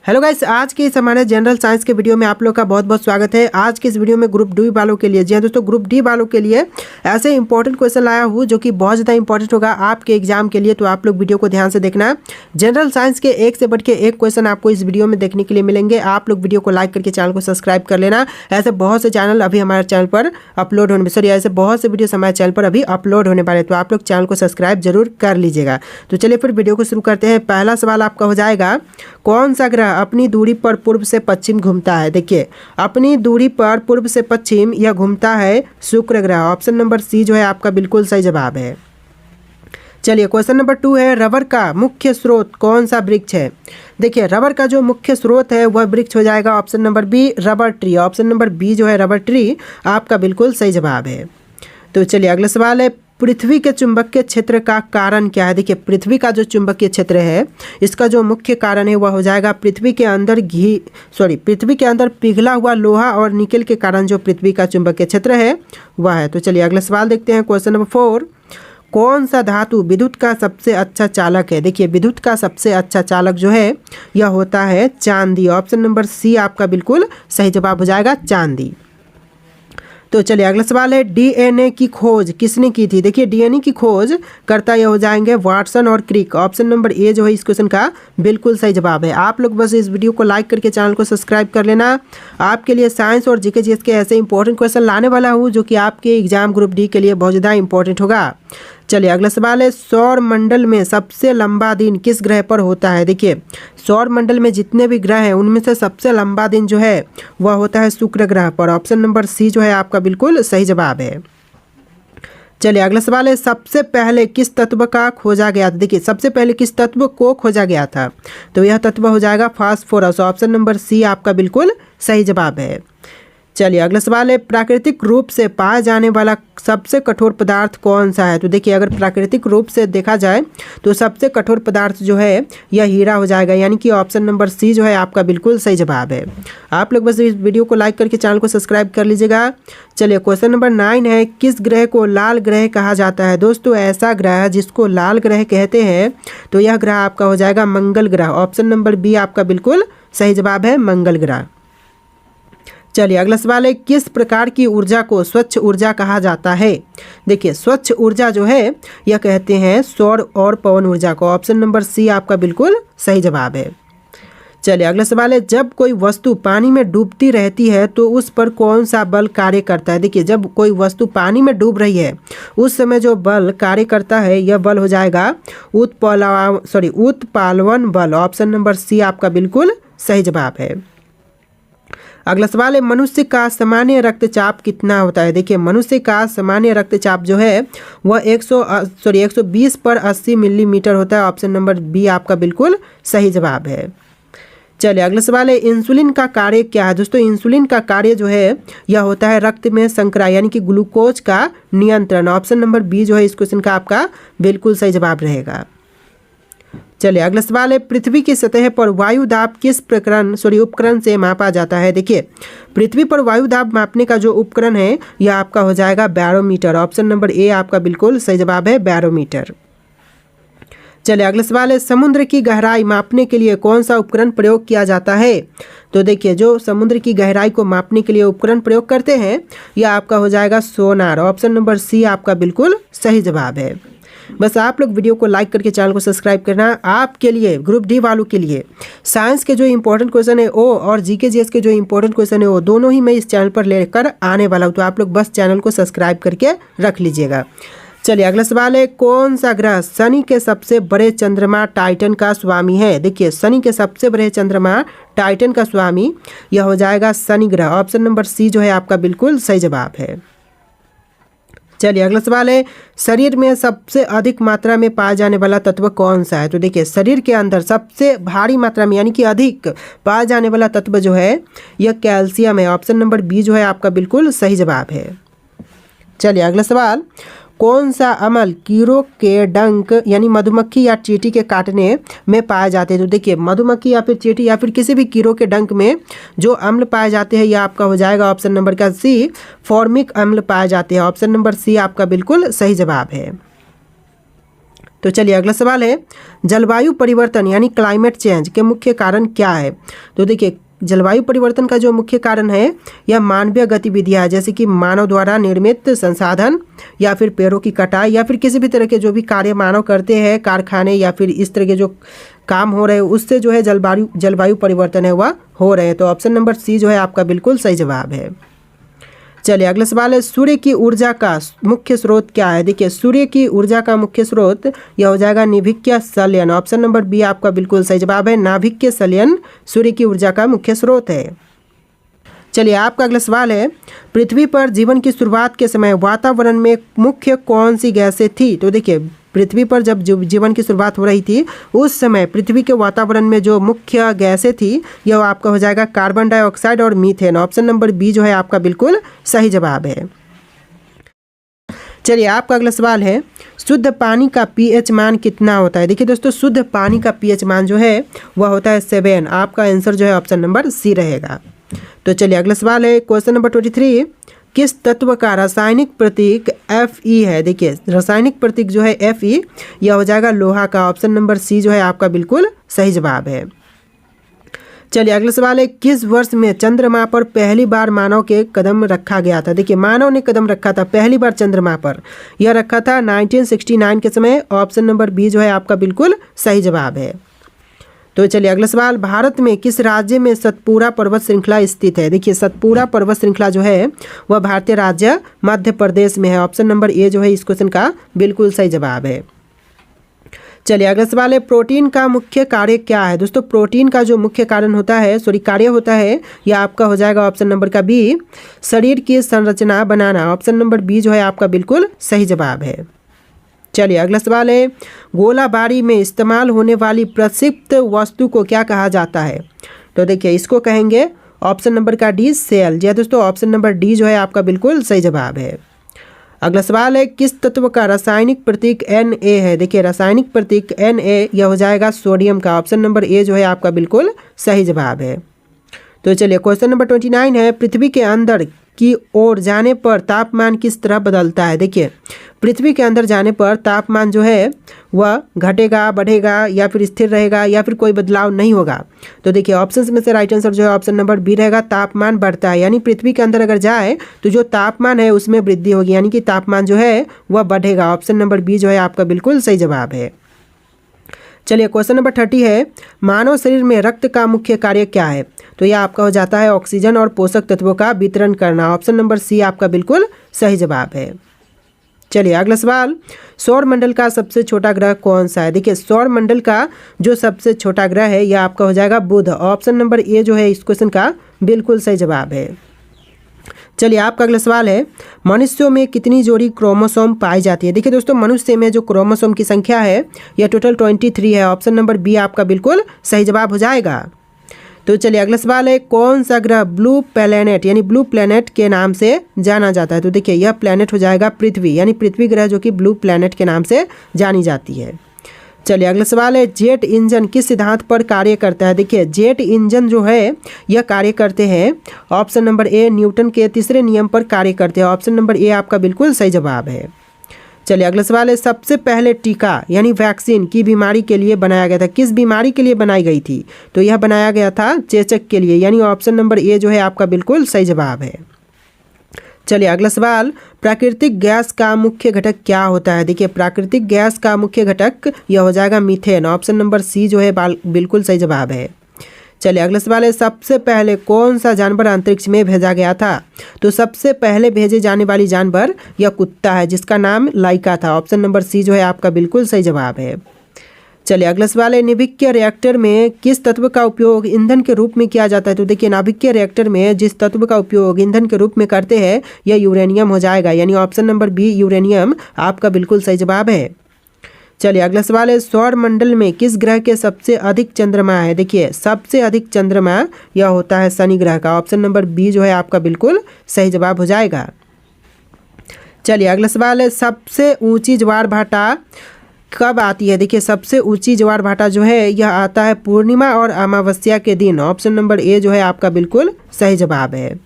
Hello guys, आज के इस हमारे जनरल साइंस के वीडियो में आप लोग का बहुत बहुत स्वागत है। आज के इस वीडियो में ग्रुप डी वालों के लिए, जी हाँ दोस्तों, ग्रुप डी वालों के लिए ऐसे इंपॉर्टेंट क्वेश्चन लाया हूँ जो कि बहुत ज़्यादा इंपॉर्टेंट होगा आपके एग्जाम के लिए। तो आप लोग वीडियो को ध्यान से देखना। जनरल साइंस के एक से बढ़ के एक क्वेश्चन आपको इस वीडियो में देखने के लिए मिलेंगे। आप लोग वीडियो को लाइक करके चैनल को सब्सक्राइब कर लेना। ऐसे बहुत से चैनल अभी हमारे चैनल पर अपलोड होने ऐसे बहुत से वीडियो हमारे चैनल पर अभी अपलोड होने वाले, तो आप लोग चैनल को सब्सक्राइब जरूर कर लीजिएगा। तो चलिए फिर वीडियो को शुरू करते हैं। पहला सवाल आपका हो जाएगा, कौन सा ग्रह अपनी दूरी पर पूर्व से पश्चिम घूमता है? देखिए, अपनी दूरी पर पूर्व से पश्चिम यह घूमता है शुक्र ग्रह। ऑप्शन नंबर सी जो है आपका बिल्कुल सही जवाब है। चलिए क्वेश्चन नंबर 2 है, रबर का मुख्य स्रोत कौन सा वृक्ष है? देखिए, रबर का जो मुख्य स्रोत है वह वृक्ष हो जाएगा option number B, rubber tree. Option number B जो है रबर ट्री आपका बिल्कुल सही जवाब है। तो चलिए अगला सवाल है, पृथ्वी के चुंबकीय क्षेत्र का कारण क्या है? देखिए, पृथ्वी का जो चुंबकीय क्षेत्र है इसका जो मुख्य कारण है वह हो जाएगा पृथ्वी के अंदर पिघला हुआ लोहा और निकेल के कारण जो पृथ्वी का चुंबकीय क्षेत्र है वह है। तो चलिए अगला सवाल देखते हैं। क्वेश्चन नंबर 4, कौन सा धातु विद्युत का सबसे अच्छा चालक है? देखिए, विद्युत का सबसे अच्छा चालक जो है यह होता है चांदी। ऑप्शन नंबर सी आपका बिल्कुल सही जवाब हो जाएगा, चांदी। तो चलिए अगला सवाल है, डीएनए की खोज किसने की थी? देखिए, डीएनए की खोज करता ये हो जाएंगे वाटसन और क्रिक। ऑप्शन नंबर ए जो है इस क्वेश्चन का बिल्कुल सही जवाब है। आप लोग बस इस वीडियो को लाइक करके चैनल को सब्सक्राइब कर लेना। आपके लिए साइंस और जीके जीएस के ऐसे इंपॉर्टेंट क्वेश्चन लाने वाला हूँ जो कि आपके एग्जाम ग्रुप डी के लिए बहुत ज़्यादा इंपॉर्टेंट होगा। चलिए अगला सवाल है, सौर मंडल में सबसे लंबा दिन किस ग्रह पर होता है? देखिए, सौर मंडल में जितने भी ग्रह हैं उनमें से सबसे लंबा दिन जो है वह होता है शुक्र ग्रह पर। ऑप्शन नंबर सी जो है आपका बिल्कुल सही जवाब है। चलिए अगला सवाल है, सबसे पहले किस तत्व का खोजा गया था? देखिए, सबसे पहले किस तत्व को खोजा गया था? तो यह तत्व हो जाएगा फास्फोरस। ऑप्शन नंबर सी आपका बिल्कुल सही जवाब है। चलिए अगला सवाल है, प्राकृतिक रूप से पाया जाने वाला सबसे कठोर पदार्थ कौन सा है? तो देखिए, अगर प्राकृतिक रूप से देखा जाए तो सबसे कठोर पदार्थ जो है यह हीरा हो जाएगा, यानी कि ऑप्शन नंबर सी जो है आपका बिल्कुल सही जवाब है। आप लोग बस इस वीडियो को लाइक करके चैनल को सब्सक्राइब कर लीजिएगा। चलिए क्वेश्चन नंबर 9 है, किस ग्रह को लाल ग्रह कहा जाता है? दोस्तों, ऐसा ग्रह जिसको लाल ग्रह कहते हैं तो यह ग्रह आपका हो जाएगा मंगल ग्रह। ऑप्शन नंबर बी आपका बिल्कुल सही जवाब है, मंगल ग्रह। चलिए अगला सवाल है, किस प्रकार की ऊर्जा को स्वच्छ ऊर्जा कहा जाता है? देखिए, स्वच्छ ऊर्जा जो है यह कहते हैं सौर और पवन ऊर्जा को। ऑप्शन नंबर सी आपका बिल्कुल सही जवाब है। चलिए अगला सवाल है, जब कोई वस्तु पानी में डूबती रहती है तो उस पर कौन सा बल कार्य करता है? देखिए, जब कोई वस्तु पानी में डूब रही है उस समय जो बल कार्य करता है यह बल हो जाएगा उत्प्लावन बल। ऑप्शन नंबर सी आपका बिल्कुल सही जवाब है। अगला सवाल है, मनुष्य का सामान्य रक्तचाप कितना होता है? देखिए, मनुष्य का सामान्य रक्तचाप जो है वह 120 पर 80 मिलीमीटर होता है। ऑप्शन नंबर बी आपका बिल्कुल सही जवाब है। चलिए अगला सवाल है, इंसुलिन का कार्य क्या है? दोस्तों, इंसुलिन का कार्य जो है यह होता है रक्त में शर्करा यानी कि ग्लूकोज का नियंत्रण। ऑप्शन नंबर बी जो है इस क्वेश्चन का आपका बिल्कुल सही जवाब रहेगा। चलिए अगला सवाल है, पृथ्वी की सतह पर वायु दाब किस उपकरण से मापा जाता है? देखिए, पृथ्वी पर वायु दाब मापने का जो उपकरण है यह आपका हो जाएगा बैरोमीटर। ऑप्शन नंबर ए आपका बिल्कुल सही जवाब है, बैरोमीटर। चलिए अगला सवाल है, समुद्र की गहराई मापने के लिए कौन सा उपकरण प्रयोग किया जाता है? तो देखिए, जो समुद्र की गहराई को मापने के लिए उपकरण प्रयोग करते हैं यह आपका हो जाएगा सोनार। ऑप्शन नंबर सी आपका बिल्कुल सही जवाब है। बस आप लोग वीडियो को लाइक करके चैनल को सब्सक्राइब करना। आपके लिए ग्रुप डी वालों के लिए साइंस के जो इंपॉर्टेंट क्वेश्चन है वो और जीके जीएस के जो इंपॉर्टेंट क्वेश्चन है वो दोनों ही मैं इस चैनल पर लेकर आने वाला हूँ, तो आप लोग बस चैनल को सब्सक्राइब करके रख लीजिएगा। चलिए अगला सवाल है, कौन सा ग्रह शनि के सबसे बड़े चंद्रमा टाइटन का स्वामी है? देखिए, शनि के सबसे बड़े चंद्रमा टाइटन का स्वामी यह हो जाएगा शनि ग्रह। ऑप्शन नंबर सी जो है आपका बिल्कुल सही जवाब है। चलिए अगला सवाल है, शरीर में सबसे अधिक मात्रा में पाया जाने वाला तत्व कौन सा है? तो देखिए, शरीर के अंदर सबसे भारी मात्रा में यानी कि अधिक पाया जाने वाला तत्व जो है यह कैल्शियम है। ऑप्शन नंबर बी जो है आपका बिल्कुल सही जवाब है। चलिए अगला सवाल, कौन सा अम्ल कीड़ों के डंक यानी मधुमक्खी या चींटी के काटने में पाए जाते हैं? तो देखिए, मधुमक्खी या फिर चींटी या फिर किसी भी कीड़ों के डंक में जो अम्ल पाए जाते हैं यह आपका हो जाएगा ऑप्शन नंबर का सी, फॉर्मिक अम्ल पाए जाते हैं। ऑप्शन नंबर सी आपका बिल्कुल सही जवाब है। तो चलिए अगला सवाल है, जलवायु परिवर्तन यानी क्लाइमेट चेंज के मुख्य कारण क्या है? तो देखिए जलवायु परिवर्तन का जो मुख्य कारण है यह मानवीय गतिविधियाँ, जैसे कि मानव द्वारा निर्मित संसाधन या फिर पेड़ों की कटाई या फिर किसी भी तरह के जो भी कार्य मानव करते हैं, कारखाने या फिर इस तरह के जो काम हो रहे हैं उससे जो है जलवायु परिवर्तन है वह हो रहे हैं। तो ऑप्शन नंबर सी जो है आपका बिल्कुल सही जवाब है। चलिए अगला सवाल है, सूर्य की ऊर्जा का मुख्य स्रोत क्या है? देखिए सूर्य की ऊर्जा का मुख्य स्रोत यह हो जाएगा नाभिकीय संलयन। ऑप्शन नंबर बी आपका बिल्कुल सही जवाब है। नाभिकीय संलयन सूर्य की ऊर्जा का मुख्य स्रोत है। चलिए आपका अगला सवाल है, पृथ्वी पर जीवन की शुरुआत के समय वातावरण में मुख्य कौन सी गैसें थी? तो देखिए पृथ्वी पर जब जीवन की शुरुआत हो रही थी उस समय पृथ्वी के वातावरण में जो मुख्य गैसें थी यह आपका हो जाएगा कार्बन डाइऑक्साइड और मीथेन। ऑप्शन नंबर बी जो है आपका बिल्कुल सही जवाब है। चलिए आपका अगला सवाल है, शुद्ध पानी का पीएच मान कितना होता है? देखिए दोस्तों शुद्ध पानी का पीएच मान जो है वह होता है 7। आपका आंसर जो है ऑप्शन नंबर सी रहेगा। तो चलिए अगला सवाल है, क्वेश्चन नंबर 23, किस तत्व का रासायनिक प्रतीक Fe है? देखिए रासायनिक प्रतीक जो है Fe यह हो जाएगा लोहा का। ऑप्शन नंबर सी जो है आपका बिल्कुल सही जवाब है। चलिए अगला सवाल है, किस वर्ष में चंद्रमा पर पहली बार मानव के कदम रखा गया था? देखिए मानव ने कदम रखा था पहली बार चंद्रमा पर, यह रखा था 1969 के समय। ऑप्शन नंबर बी जो है आपका बिल्कुल सही जवाब है। तो चलिए अगला सवाल, भारत में किस राज्य में सतपुड़ा पर्वत श्रृंखला स्थित है? देखिए सतपुड़ा पर्वत श्रृंखला जो है वह भारतीय राज्य मध्य प्रदेश में है। ऑप्शन नंबर ए जो है इस क्वेश्चन का बिल्कुल सही जवाब है। चलिए अगला सवाल है, प्रोटीन का मुख्य कार्य क्या है? दोस्तों प्रोटीन का जो मुख्य कार्य होता है यह आपका हो जाएगा ऑप्शन नंबर का बी, शरीर की संरचना बनाना। ऑप्शन नंबर बी जो है आपका बिल्कुल सही जवाब है। चलिए अगला सवाल है, गोलाबारी में इस्तेमाल होने वाली प्रक्षिप्त वस्तु को क्या कहा जाता है? तो देखिए इसको कहेंगे ऑप्शन नंबर का डी सेल। जी दोस्तों ऑप्शन नंबर डी जो है आपका बिल्कुल सही जवाब है। अगला सवाल है, किस तत्व का रासायनिक प्रतीक Na है? देखिए रासायनिक प्रतीक Na यह हो जाएगा सोडियम का। ऑप्शन नंबर ए जो है आपका बिल्कुल सही जवाब है। तो चलिए क्वेश्चन नंबर 29 है, पृथ्वी के अंदर की ओर जाने पर तापमान किस तरह बदलता है? देखिए पृथ्वी के अंदर जाने पर तापमान जो है वह घटेगा, बढ़ेगा या फिर स्थिर रहेगा या फिर कोई बदलाव नहीं होगा। तो देखिए ऑप्शंस में से राइट आंसर जो है ऑप्शन नंबर बी रहेगा, तापमान बढ़ता है। यानी पृथ्वी के अंदर अगर जाए तो जो तापमान है उसमें वृद्धि होगी, यानी कि तापमान जो है वह बढ़ेगा। ऑप्शन नंबर बी जो है आपका बिल्कुल सही जवाब है। चलिए क्वेश्चन नंबर 30 है, मानव शरीर में रक्त का मुख्य कार्य क्या है? तो यह आपका हो जाता है ऑक्सीजन और पोषक तत्वों का वितरण करना। ऑप्शन नंबर सी आपका बिल्कुल सही जवाब है। चलिए अगला सवाल, सौर मंडल का सबसे छोटा ग्रह कौन सा है? देखिए सौर मंडल का जो सबसे छोटा ग्रह है यह आपका हो जाएगा बुध। ऑप्शन नंबर ए जो है इस क्वेश्चन का बिल्कुल सही जवाब है। चलिए आपका अगला सवाल है, मनुष्यों में कितनी जोड़ी क्रोमोसोम पाई जाती है? देखिए दोस्तों मनुष्य में जो क्रोमोसोम की संख्या है यह टोटल 23 है। ऑप्शन नंबर बी आपका बिल्कुल सही जवाब हो जाएगा। तो चलिए अगला सवाल है, कौन सा ग्रह ब्लू प्लैनेट यानी ब्लू प्लैनेट के नाम से जाना जाता है? तो देखिए यह प्लैनेट हो जाएगा पृथ्वी, यानी पृथ्वी ग्रह जो कि ब्लू प्लैनेट के नाम से जानी जाती है। चलिए अगला सवाल है, जेट इंजन किस सिद्धांत पर कार्य करता है? देखिए जेट इंजन जो है यह कार्य करते हैं ऑप्शन नंबर ए, न्यूटन के तीसरे नियम पर कार्य करते हैं। ऑप्शन नंबर ए आपका बिल्कुल सही जवाब है। चलिए अगला सवाल है, सबसे पहले टीका यानी वैक्सीन की बीमारी के लिए बनाया गया था? किस बीमारी के लिए बनाई गई थी? तो यह बनाया गया था चेचक के लिए, यानी ऑप्शन नंबर ए जो है आपका बिल्कुल सही जवाब है। चलिए अगला सवाल, प्राकृतिक गैस का मुख्य घटक क्या होता है? देखिए प्राकृतिक गैस का मुख्य घटक यह हो जाएगा मीथेन। ऑप्शन नंबर सी जो है बिल्कुल सही जवाब है। चलिए अगला सवाल है, सबसे पहले कौन सा जानवर अंतरिक्ष में भेजा गया था? तो सबसे पहले भेजे जाने वाली जानवर यह कुत्ता है जिसका नाम लाइका था। ऑप्शन नंबर सी जो है आपका बिल्कुल सही जवाब है। चलिए अगला सवाल है, नाभिकीय रिएक्टर में किस तत्व का उपयोग ईंधन के रूप में किया जाता है? तो देखिए नाभिकीय रिएक्टर में जिस तत्व का उपयोग ईंधन के रूप में करते हैं यह यूरेनियम हो जाएगा, यानी ऑप्शन नंबर बी यूरेनियम आपका बिल्कुल सही जवाब है। चलिए अगला सवाल है, सौर मंडल में किस ग्रह के सबसे अधिक चंद्रमा है? देखिए सबसे अधिक चंद्रमा यह होता है शनि ग्रह का। ऑप्शन नंबर बी जो है आपका बिल्कुल सही जवाब हो जाएगा। चलिए अगला सवाल है, सबसे ऊंची ज्वार भाटा कब आती है? देखिए सबसे ऊंची ज्वार भाटा जो है यह आता है पूर्णिमा और अमावस्या के दिन। ऑप्शन नंबर ए जो है आपका बिल्कुल सही जवाब है।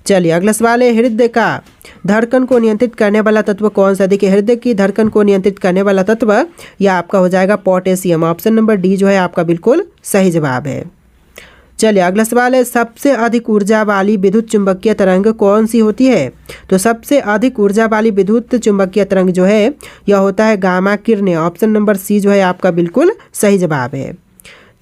चलिए अगला सवाल है, हृदय का धड़कन को नियंत्रित करने वाला तत्व कौन सा? देखिए हृदय की धड़कन को नियंत्रित करने वाला तत्व यह आपका हो जाएगा पोटेशियम। ऑप्शन नंबर डी जो है आपका बिल्कुल सही जवाब है। चलिए अगला सवाल है, सबसे अधिक ऊर्जा वाली विद्युत चुंबकीय तरंग कौन सी होती है? तो सबसे अधिक ऊर्जा वाली विद्युत चुंबकीय तरंग जो है यह होता है गामा किरणें। ऑप्शन नंबर सी जो है आपका बिल्कुल सही जवाब है।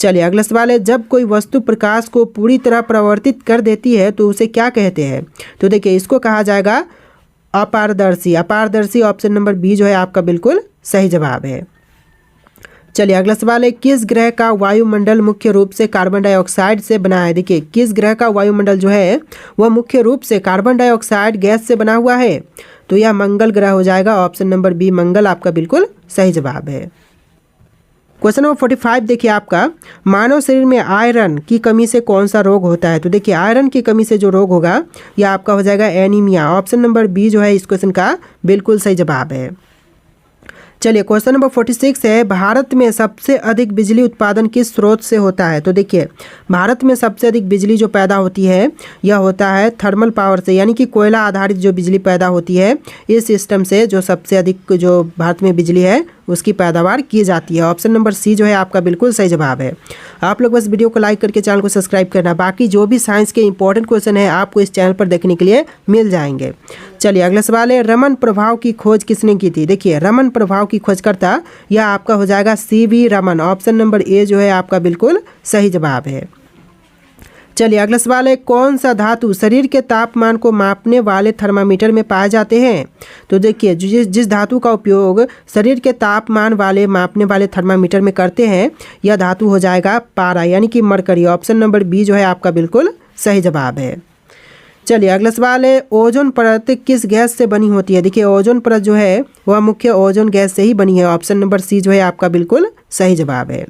चलिए अगला सवाल है, जब कोई वस्तु प्रकाश को पूरी तरह परावर्तित कर देती है तो उसे क्या कहते हैं? तो देखिए इसको कहा जाएगा अपारदर्शी। अपारदर्शी ऑप्शन नंबर बी जो है आपका बिल्कुल सही जवाब है। चलिए अगला सवाल है, किस ग्रह का वायुमंडल मुख्य रूप से कार्बन डाइऑक्साइड से बना है? देखिए किस ग्रह का वायुमंडल जो है वह मुख्य रूप से कार्बन डाइऑक्साइड गैस से बना हुआ है? तो यह मंगल ग्रह हो जाएगा। ऑप्शन नंबर बी मंगल आपका बिल्कुल सही जवाब है। क्वेश्चन नंबर 45 देखिए आपका, मानव शरीर में आयरन की कमी से कौन सा रोग होता है? तो देखिए आयरन की कमी से जो रोग होगा यह आपका हो जाएगा एनीमिया। ऑप्शन नंबर बी जो है इस क्वेश्चन का बिल्कुल सही जवाब है। चलिए क्वेश्चन नंबर 46 है, भारत में सबसे अधिक बिजली उत्पादन किस स्रोत से होता है? तो देखिए भारत में सबसे अधिक बिजली जो पैदा होती है यह होता है थर्मल पावर से, यानी कि कोयला आधारित जो बिजली पैदा होती है इस सिस्टम से जो सबसे अधिक जो भारत में बिजली है उसकी पैदावार की जाती है। ऑप्शन नंबर सी जो है आपका बिल्कुल सही जवाब है। आप लोग बस वीडियो को लाइक करके चैनल को सब्सक्राइब करना, बाकी जो भी साइंस के इंपॉर्टेंट क्वेश्चन है आपको इस चैनल पर देखने के लिए मिल जाएंगे। चलिए अगला सवाल है, रमन प्रभाव की खोज किसने की थी? देखिए रमन प्रभाव की खोजकर्ता यह आपका हो जाएगा CV Raman. Option number A जो है आपका बिल्कुल सही जवाब है। चलिए अगला सवाल है, कौन सा धातु शरीर के तापमान को मापने वाले थर्मामीटर में पाए जाते हैं? तो देखिए जिस धातु का उपयोग शरीर के तापमान वाले मापने वाले थर्मामीटर में करते हैं यह धातु हो जाएगा पारा, यानी कि मरकरी। ऑप्शन नंबर बी जो है आपका बिल्कुल सही जवाब है। चलिए अगला सवाल है, ओजोन परत किस गैस से बनी होती है? देखिए ओजोन परत जो है वह मुख्य ओजोन गैस से ही बनी है। ऑप्शन नंबर सी जो है आपका बिल्कुल सही जवाब है।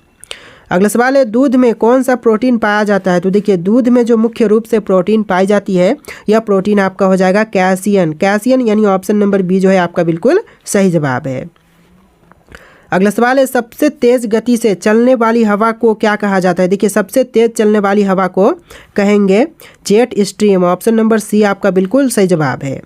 अगला सवाल है, दूध में कौन सा प्रोटीन पाया जाता है? तो देखिए दूध में जो मुख्य रूप से प्रोटीन पाई जाती है यह प्रोटीन आपका हो जाएगा कैसियन। कैसियन यानी ऑप्शन नंबर बी जो है आपका बिल्कुल सही जवाब है। अगला सवाल है, सबसे तेज गति से चलने वाली हवा को क्या कहा जाता है? देखिए सबसे तेज चलने वाली हवा को कहेंगे jet stream. Option number C आपका बिल्कुल सही जवाब है।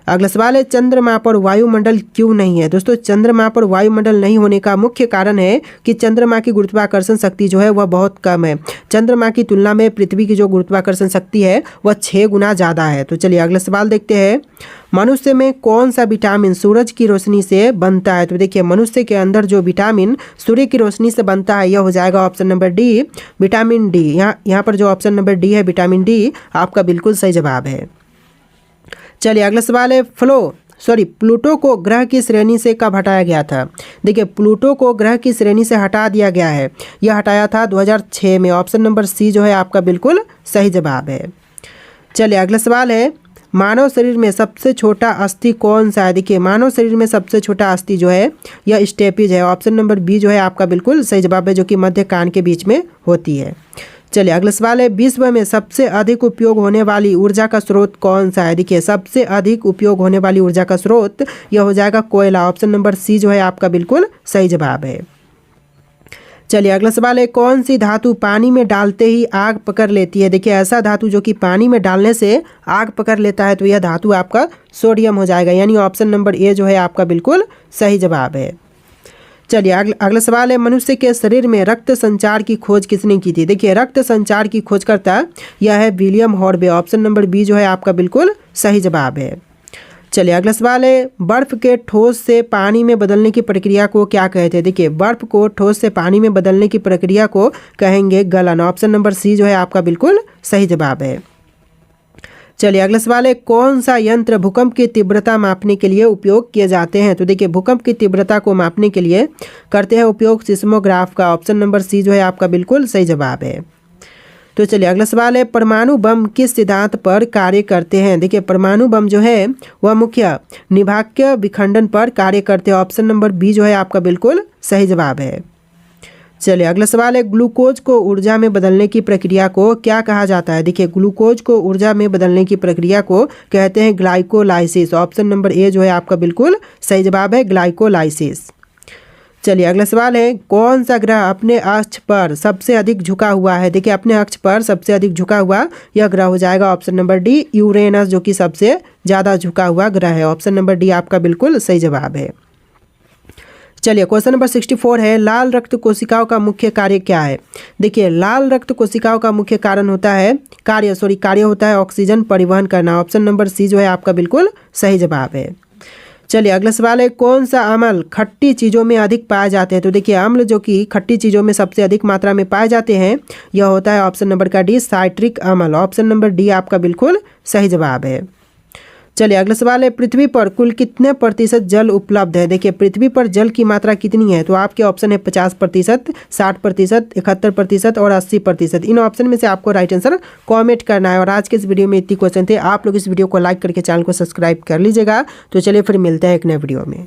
अगला सवाल है, चंद्रमा पर वायुमंडल क्यों नहीं है? दोस्तों चंद्रमा पर वायुमंडल नहीं होने का मुख्य कारण है कि चंद्रमा की गुरुत्वाकर्षण शक्ति जो है वह बहुत कम है। चंद्रमा की तुलना में पृथ्वी की जो गुरुत्वाकर्षण शक्ति है वह 6 गुना ज़्यादा है। तो चलिए अगला सवाल देखते हैं, मनुष्य में कौन सा विटामिन सूरज की रोशनी से बनता है? तो देखिए मनुष्य के अंदर जो विटामिन सूर्य की रोशनी से बनता है यह हो जाएगा option number D vitamin D. यहाँ पर जो ऑप्शन नंबर डी है विटामिन डी आपका बिल्कुल सही जवाब है। चलिए अगला सवाल है, प्लूटो को ग्रह की श्रेणी से कब हटाया गया था? देखिए प्लूटो को ग्रह की श्रेणी से हटा दिया गया है, यह हटाया था 2006 में। ऑप्शन नंबर सी जो है आपका बिल्कुल सही जवाब है। चलिए अगला सवाल है, मानव शरीर में सबसे छोटा अस्थि कौन सा है? देखिए मानव शरीर में सबसे छोटा अस्थि जो है यह स्टेपिज है। ऑप्शन नंबर बी जो है आपका बिल्कुल सही जवाब है, जो कि मध्य कान के बीच में होती है। चलिए अगला सवाल है, विश्व में सबसे अधिक उपयोग होने वाली ऊर्जा का स्रोत कौन सा है? देखिए सबसे अधिक उपयोग होने वाली ऊर्जा का स्रोत यह हो जाएगा कोयला। ऑप्शन नंबर सी जो है आपका बिल्कुल सही जवाब है। चलिए अगला सवाल है, कौन सी धातु पानी में डालते ही आग पकड़ लेती है? देखिए ऐसा धातु जो कि पानी में डालने से आग पकड़ लेता है तो यह धातु आपका सोडियम हो जाएगा, यानी ऑप्शन नंबर ए जो है आपका बिल्कुल सही जवाब है। चलिए अगला सवाल है, मनुष्य के शरीर में रक्त संचार की खोज किसने की थी? देखिए रक्त संचार की खोजकर्ता यह है William Harvey. Option number B जो है आपका बिल्कुल सही जवाब है। चलिए अगला सवाल है, बर्फ के ठोस से पानी में बदलने की प्रक्रिया को क्या कहते हैं? देखिए बर्फ को ठोस से पानी में बदलने की प्रक्रिया को कहेंगे गलन। ऑप्शन नंबर सी जो है आपका बिल्कुल सही जवाब है। चलिए अगला सवाल है, कौन सा यंत्र भूकंप की तीव्रता मापने के लिए उपयोग किए जाते हैं? तो देखिए भूकंप की तीव्रता को मापने के लिए करते हैं उपयोग सिस्मोग्राफ का। ऑप्शन नंबर सी जो है आपका बिल्कुल सही जवाब है। तो चलिए अगला सवाल है, परमाणु बम किस सिद्धांत पर कार्य करते हैं? देखिए परमाणु बम जो है वह मुख्य निभाक्य विखंडन पर कार्य करते हैं। ऑप्शन नंबर बी जो है आपका बिल्कुल सही जवाब है। चलिए अगला सवाल है, ग्लूकोज को ऊर्जा में बदलने की प्रक्रिया को क्या कहा जाता है? देखिए ग्लूकोज को ऊर्जा में बदलने की प्रक्रिया को कहते हैं ग्लाइकोलाइसिस। ऑप्शन नंबर ए जो है आपका बिल्कुल सही जवाब है, ग्लाइकोलाइसिस। चलिए अगला सवाल है, कौन सा ग्रह अपने अक्ष पर सबसे अधिक झुका हुआ है? देखिए अपने अक्ष पर सबसे अधिक झुका हुआ यह ग्रह हो जाएगा ऑप्शन नंबर डी यूरेनस, जो कि सबसे ज़्यादा झुका हुआ ग्रह है। ऑप्शन नंबर डी आपका बिल्कुल सही जवाब है। चलिए क्वेश्चन नंबर 64 है, लाल रक्त कोशिकाओं का मुख्य कार्य क्या है? देखिए लाल रक्त कोशिकाओं का मुख्य कार्य होता है ऑक्सीजन परिवहन करना। ऑप्शन नंबर सी जो है आपका बिल्कुल सही जवाब है। चलिए अगला सवाल है, कौन सा अम्ल खट्टी चीज़ों में अधिक पाए जाते हैं? तो देखिए अम्ल जो कि खट्टी चीज़ों में सबसे अधिक मात्रा में पाए जाते हैं यह होता है ऑप्शन नंबर का डी साइट्रिक अम्ल। ऑप्शन नंबर डी आपका बिल्कुल सही जवाब है। चलिए अगला सवाल है, पृथ्वी पर कुल कितने प्रतिशत जल उपलब्ध है? देखिए पृथ्वी पर जल की मात्रा कितनी है? तो आपके ऑप्शन है 50%, 60%, 71% और 80%। इन ऑप्शन में से आपको राइट आंसर कमेंट करना है। और आज के इस वीडियो में इतनी क्वेश्चन थे। आप लोग इस वीडियो को लाइक करके चैनल को सब्सक्राइब कर लीजिएगा। तो चलिए फिर मिलते हैं एक नए वीडियो में।